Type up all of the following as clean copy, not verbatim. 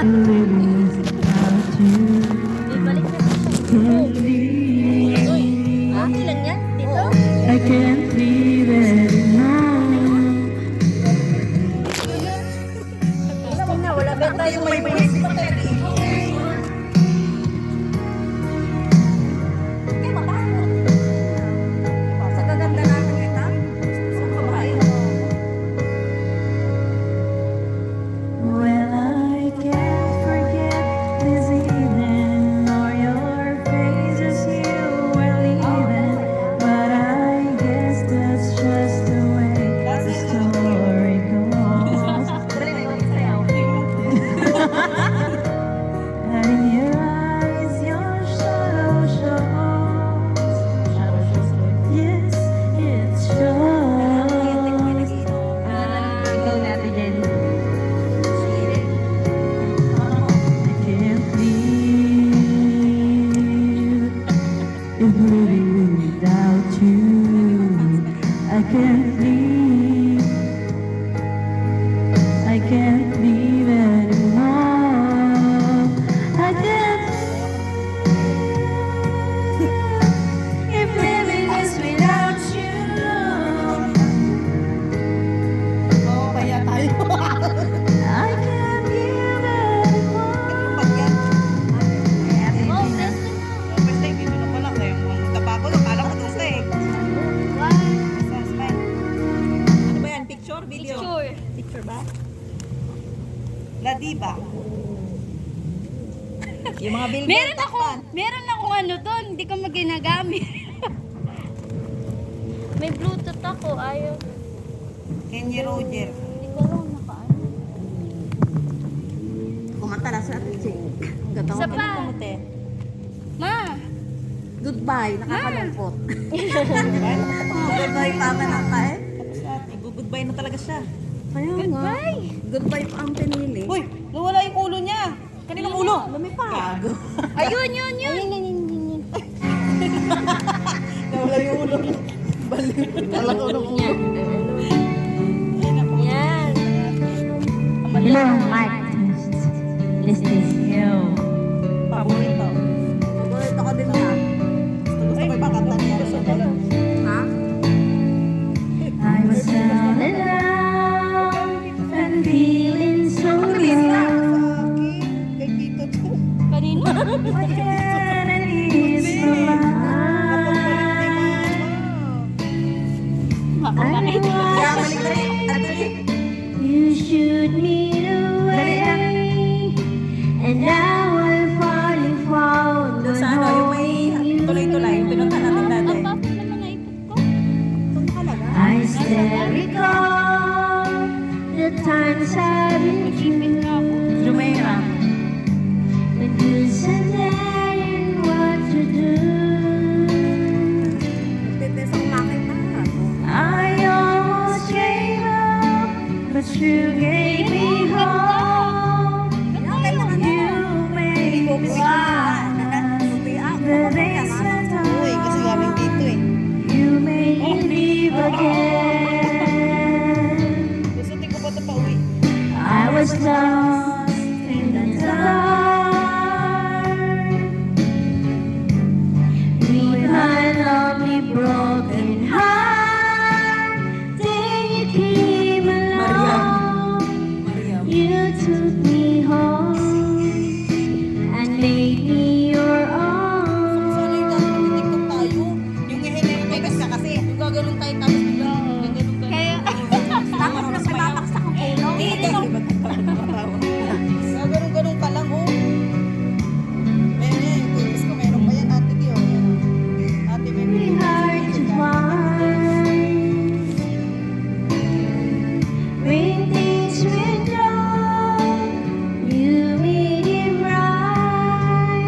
living without you. Can't leave. Okay lang yan, dito. I can't leave anymore. Wala ba tayong may pulis? Sa gaganda natin ito. Well, I can't forget this evening or your face as you were leaving, but I guess that's just the way the story goes. And in your eyes, your shadow shows. Yes, it shows. Go natin din. I can't live if living without you. I can't live. I can't live anymore. I can't if living is without you. Oo, kaya tayo. I can't give anymore. First time dito na pala kayo. Tapako, akala ko doon ka eh. Ano ba yan? Picture? Video? Picture ba? La Diva. Yung mga billboard. Meron akong ano doon, hindi ko maginagamit. May Bluetooth ako, ayaw. Kenny Roger. Hindi ko alam nakaano. Kumanta na sa atin, Jing. Gatawa Isa ka pa. ng kamote. Ma! Goodbye. Nakakalungkot. Goodbye pa ka na ka eh. Goodbye na talaga siya. Kaya nga. Goodbye! Goodbye pa ang pinili. Uy! Nawala yung ulo niya. Kaninang ulo? Lumipad. Gago. Ayun, yun. Nawala yung ulo. Balik. Wala ko ng ulo. Yan. Hello, Mike. This is you. Paborito. Paborito ko din na. Gusto ko yung pakanta niya. Ha? I was down and out and feeling so low. Kay Tito to. Kanino? My head and ease my mind. Kaya balik na rin. You shoot me away, and now I finally found the Sa ano, yung may tuloy-tuloy. Yung pinunta natin dati. Ang bakit naman naipot ko? Itong talaga. I still recall the times I've been Ipit na ako. Jumeirah. with you said there and what to do. Titis ang makina. I almost gave up, but you gave me hope. You made me smile. The days went Uy, kasi galing dito eh. you made me live again. Gustutin ko ba ito pa uwi? I was lost in the dark with my lonely broken heart. Then you came along, you took me home and made me your own. Sana yung gagawin TikTok tayo. Yung ihinay ka kasi. Yung gagawin tayo tapos bigla. Gagawin tayo. Kaya, Tapos na pinapaksak ang ulo. Gagawin ka lang oh. Meron yan. Yung titis ko meron pa yan. Ate Kyo. Ate Really meron. hard to find when things went wrong. You made it right.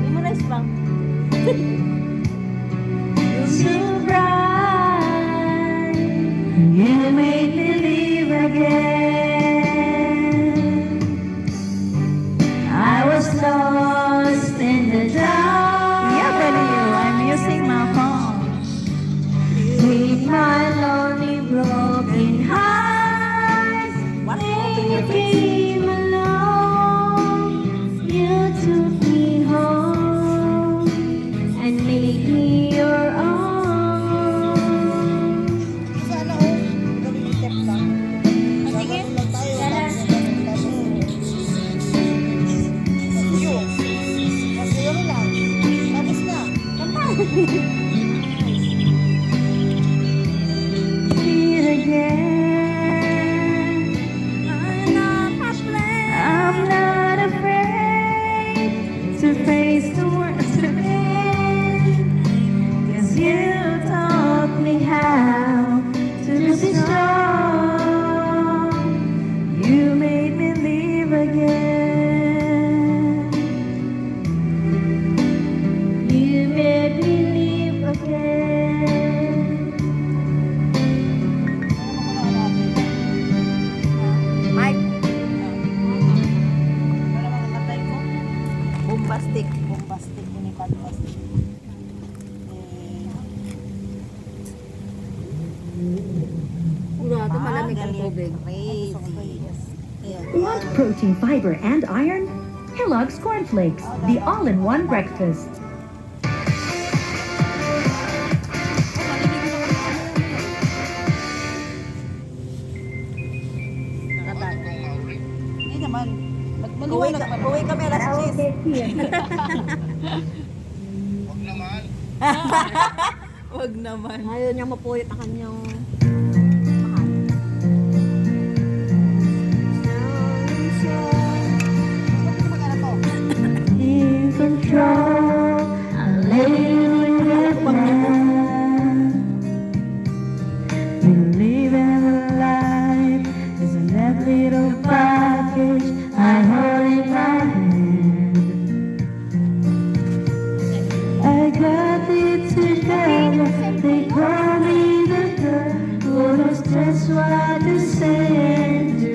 Memorize ba? So bright, you made me live again. I was lost in the dark. Yeah, better you. I'm using my phone. With my lonely broken heart, What? then Open you your face. came along. Feel again. I'm not afraid to face the worst again. 'Cause you taught me how to be strong. You made me live again. You made me live again. Mike. Wala mga katay ko. Bombastic. Bombastic. Ini fantastic. Urado, malamig ang tubig. Crazy. Want protein, fiber, and iron? Kellogg's Corn Flakes, the all-in-one breakfast. Hindi naman. Maliwanag pa naman. Uwi kami alas 10. Wag naman. Ayaw niya mapuyat ang kanyang... In control, I lay with man. Believing in life is in that little package I hold in my hand. I got it together. They call me the girl who knows just what to say and do.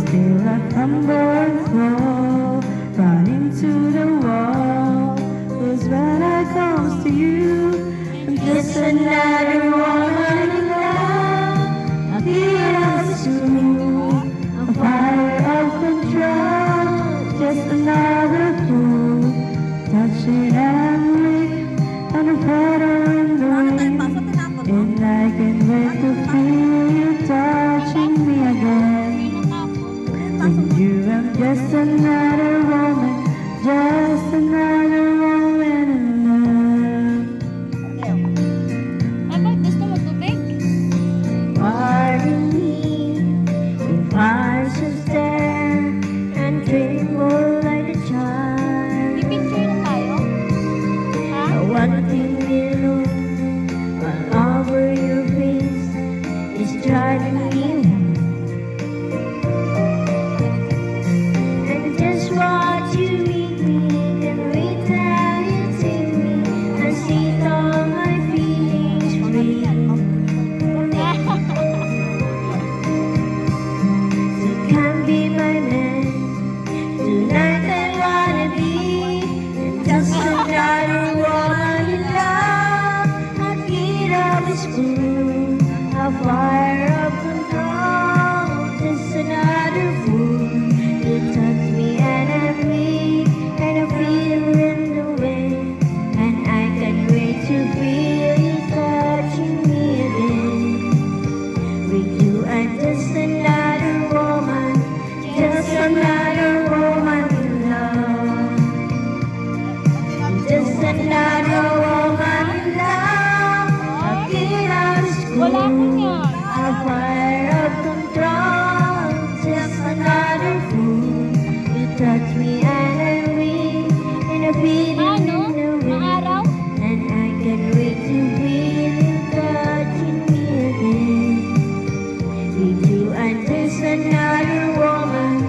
Still I fumble and fall, run into the wall. 'Cause when I comes to you, I'm just another woman in love. I feel us too, a fire of control. Just another fool, touching and weak, and a feather in the wind. And I can't wait to feel you touching me again. With you, I'm just another woman, just another woman in love. Bakit gusto mo tubig? Pardon me if I should stare and tremble like a child. Pipicture na tayo? Ha? One thing you know, all over your face is driving me mad. And just watch you meet me, then wait till you take me and see all my feelings free. So come be my man, tonight I wanna be just another woman in love. I get up this fool, a fire of control. Just another fool, you touch me and I'm weak, and I feel in the wind, and I can't wait to feel you touching me again. With you I'm just another woman, just another woman in love. Just another woman in love. I get out of school, Wala ko niyan. a fire of control. Just another fool. You touch me and I'm weak, and I feel it Ano? in the wind. Maaraw? And I can't wait to feel you touching me again. With you I'm just another woman,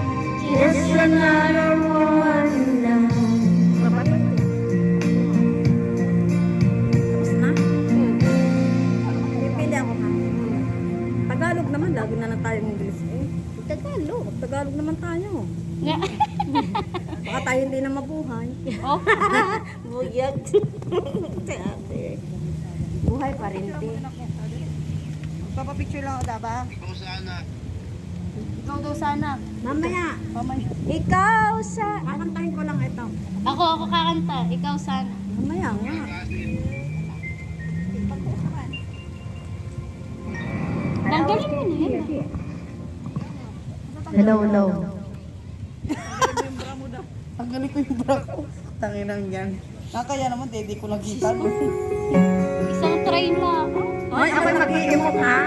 just another woman in love. Tapos na? Pipili ako ha. Tagalog naman. Lagi na lang tayong English eh. Tagalog. Tagalog naman tayo. Nga. Baka tayo hindi na mabuhay. Oh. Buyag. Buhay pa rin. Papapicture lang ako ba? Ikaw daw sana. Mamaya. Ikaw sa... Kakantahin ko lang ito. Ako kakanta. Ikaw sana. Mamaya nga. Tanggalin mo na yan. Hello, hello. Ang galing ko yung bra ko. Tanginang yan. Nakaya naman, dede ko lang kita. No? Isang try lang. Hoy, ako'y mag-iimok ha.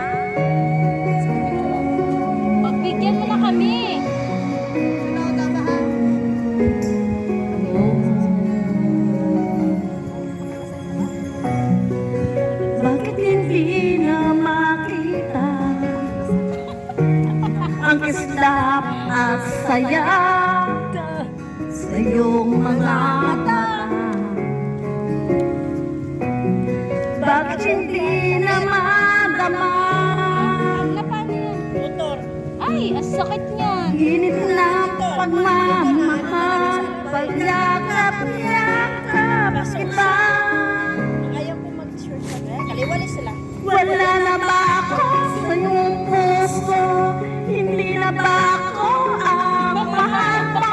Pagbigyan mo na kami. Bakit hindi na makita ang kislap at saya sa iyong mga mata? Bakit hindi na madama Ano paano yan? Motor. Ay, ang sakit niyan. init ng pagmamahal, pagyakap-yakap kita? Ayaw ko mag-short sa kaya. Kaliwali sila. Wala na ba ako sa iyong puso? Hindi na ba ako ang mahal mo?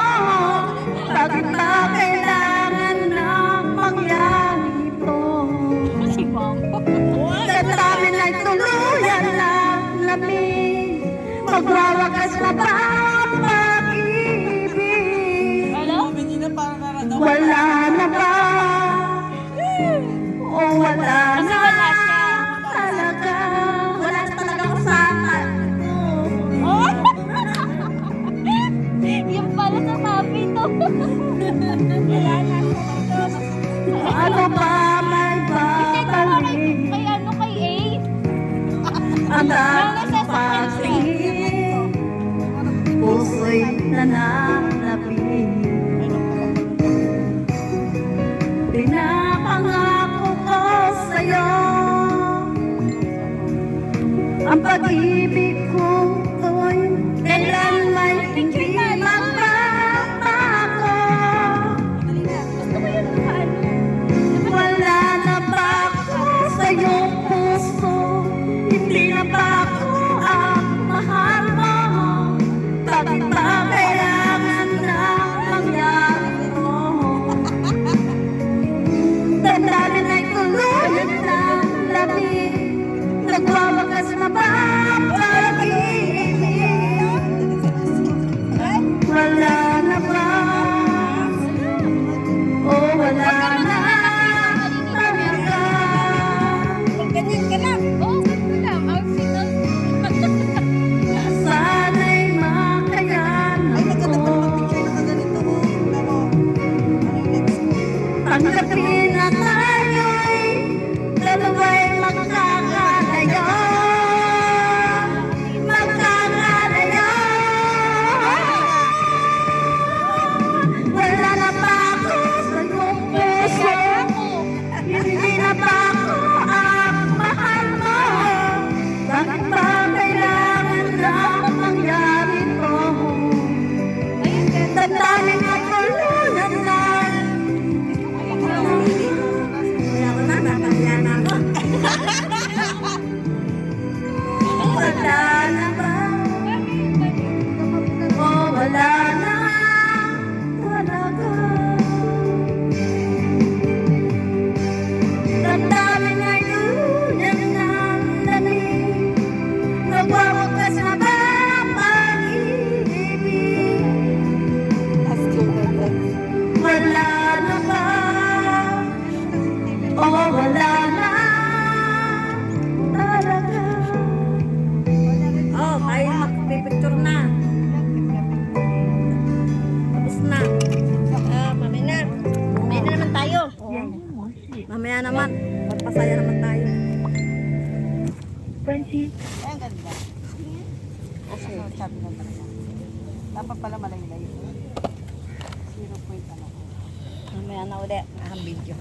Bakit ba kailangan na mangyari ito? Si Mama. Sa dami na'y tuluyan na lamig, magwawakas na ba ang pag-ibig? Ano? Hindi na parang karanaw. Wala na ba? O wala Kasi na wala siya. talaga? Wala na talaga ako sa Oh! Yung pala sa sabi to. ano ba may Kasi ito babalik? kay ano kay A. Ang nasasakyan siya. pag-ibig, puso'y nananapin. Pinapangako ko sa'yo ang pag-ibig ko to'y kailan may hindi magbabago. Gusto ko yun paano. Wala na ba ako sa iyong puso? Hindi na ba ako ang mahal mo? Bakit ba kailangan na mangyari ito? Damdamin ay tuluyan na lamig, nagwawakas na ba ang pag-ibig? Wala na ba? O wala na talaga? Ganyan ka lang. Oo, gusto lang. Outfit lang. Sana'y makayanan Ay, nagkatapat ko. mag-picture na ganito. Ano yung next mo? Tanggapin na tayo'y dalawa'y magkakalayo. Magkakalayo. Wala na ba ako sa iyong puso? Hindi na ba ako ang mahal mo? Bakit ba kailangan na mangyari ito? Damdamin na tuluyan na. Wala na ba? O wala na talaga? Damdamin ay tuluyan na lamig, nagwawakas na ba ang pag-ibig? Wala na ba? O wala na talaga? Oh, tayo magpipicture na. Tapos na. Mamaya na. Mamaya na naman tayo. Mamaya naman. Magpasaya naman tayo. Francis, Ay, ang ganda. Kasi, sabi na talaga. Dapat pala malaylay. 0 point ano. Mamaya na ulit. Ang video.